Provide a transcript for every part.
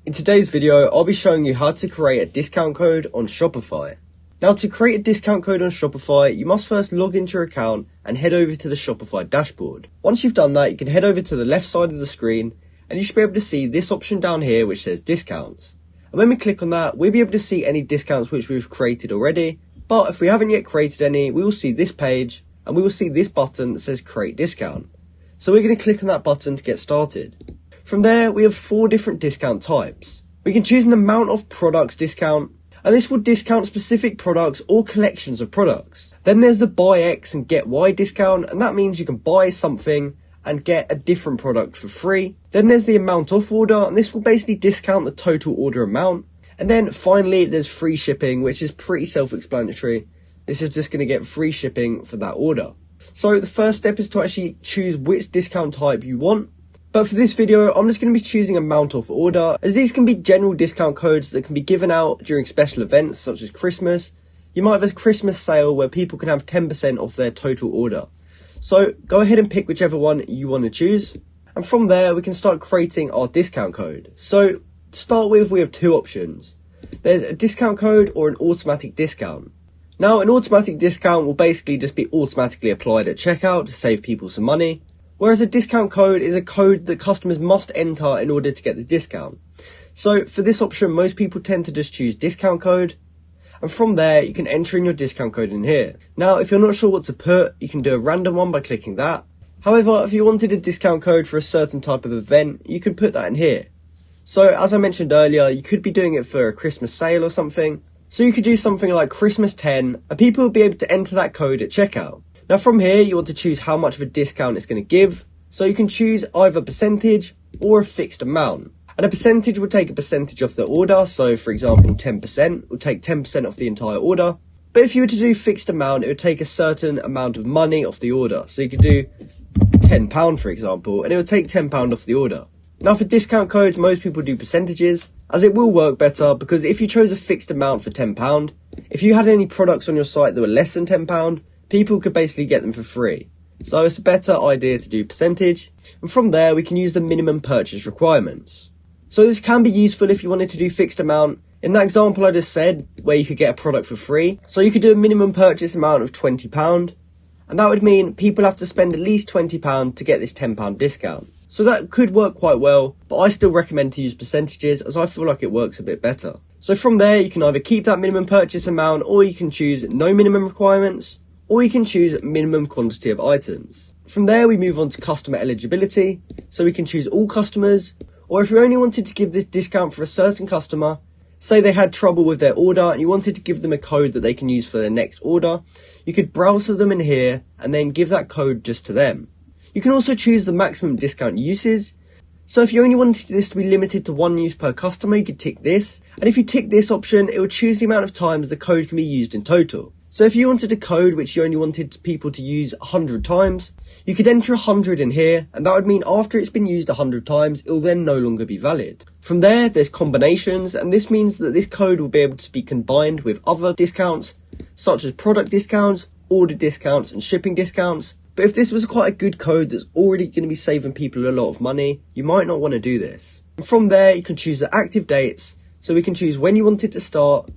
In today's video, I'll be showing you how to create a discount code on Shopify. Now, to create a discount code on Shopify, you must first log into your account and head over to the Shopify dashboard. Once you've done that, you can head over to the left side of the screen and you should be able to see this option down here which says discounts. And when we click on that, we'll be able to see any discounts which we've created already. But if we haven't yet created any, we will see this page and we will see this button that says create discount. So we're going to click on that button to get started. From there, we have 4 different discount types. We can choose an amount of products discount, and this will discount specific products or collections of products. Then there's the buy X and get Y discount, and that means you can buy something and get a different product for free. Then there's the amount off order, and this will basically discount the total order amount. And then finally, there's free shipping, which is pretty self-explanatory. This is just going to get free shipping for that order. So the first step is to actually choose which discount type you want. But for this video, I'm just going to be choosing amount off order, as these can be general discount codes that can be given out during special events such as Christmas. You might have a Christmas sale where people can have 10% off their total order. So go ahead and pick whichever one you want to choose. And from there, we can start creating our discount code. So to start with, we have 2 options. There's a discount code or an automatic discount. Now, an automatic discount will basically just be automatically applied at checkout to save people some money. Whereas a discount code is a code that customers must enter in order to get the discount. So for this option, most people tend to just choose discount code. And from there, you can enter in your discount code in here. Now, if you're not sure what to put, you can do a random one by clicking that. However, if you wanted a discount code for a certain type of event, you could put that in here. So as I mentioned earlier, you could be doing it for a Christmas sale or something. So you could do something like Christmas 10, and people will be able to enter that code at checkout. Now from here, you want to choose how much of a discount it's going to give. So you can choose either percentage or a fixed amount. And a percentage will take a percentage off the order. So for example, 10% will take 10% off the entire order. But if you were to do fixed amount, it would take a certain amount of money off the order. So you could do £10, for example, and it would take £10 off the order. Now for discount codes, most people do percentages, as it will work better because if you chose a fixed amount for £10, if you had any products on your site that were less than £10, people could basically get them for free. So it's a better idea to do percentage. And from there, we can use the minimum purchase requirements. So this can be useful if you wanted to do fixed amount. In that example I just said, where you could get a product for free. So you could do a minimum purchase amount of £20. And that would mean people have to spend at least £20 to get this £10 discount. So that could work quite well, but I still recommend to use percentages as I feel like it works a bit better. So from there, you can either keep that minimum purchase amount, or you can choose no minimum requirements, or you can choose minimum quantity of items. From there, we move on to customer eligibility. So we can choose all customers, or if you only wanted to give this discount for a certain customer, say they had trouble with their order and you wanted to give them a code that they can use for their next order, you could browse for them in here and then give that code just to them. You can also choose the maximum discount uses. So if you only wanted this to be limited to 1 use per customer, you could tick this. And if you tick this option, it will choose the amount of times the code can be used in total. So if you wanted a code which you only wanted people to use 100 times, you could enter 100 in here, and that would mean after it's been used 100 times, it will then no longer be valid. From there, there's combinations, and this means that this code will be able to be combined with other discounts, such as product discounts, order discounts, and shipping discounts. But if this was quite a good code that's already going to be saving people a lot of money, you might not want to do this. And from there, you can choose the active dates, so we can choose when you want it to start,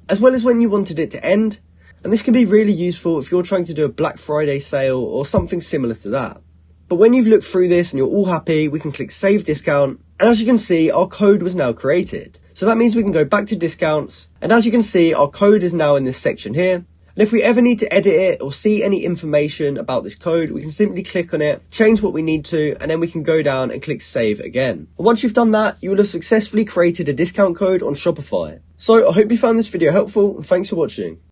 as well as when you wanted it to end. And this can be really useful if you're trying to do a Black Friday sale or something similar to that. But when you've looked through this and you're all happy, we can click Save Discount. And as you can see, our code was now created. So that means we can go back to discounts. And as you can see, our code is now in this section here. And if we ever need to edit it or see any information about this code, we can simply click on it, change what we need to, and then we can go down and click Save again. And once you've done that, you will have successfully created a discount code on Shopify. So I hope you found this video helpful, and thanks for watching.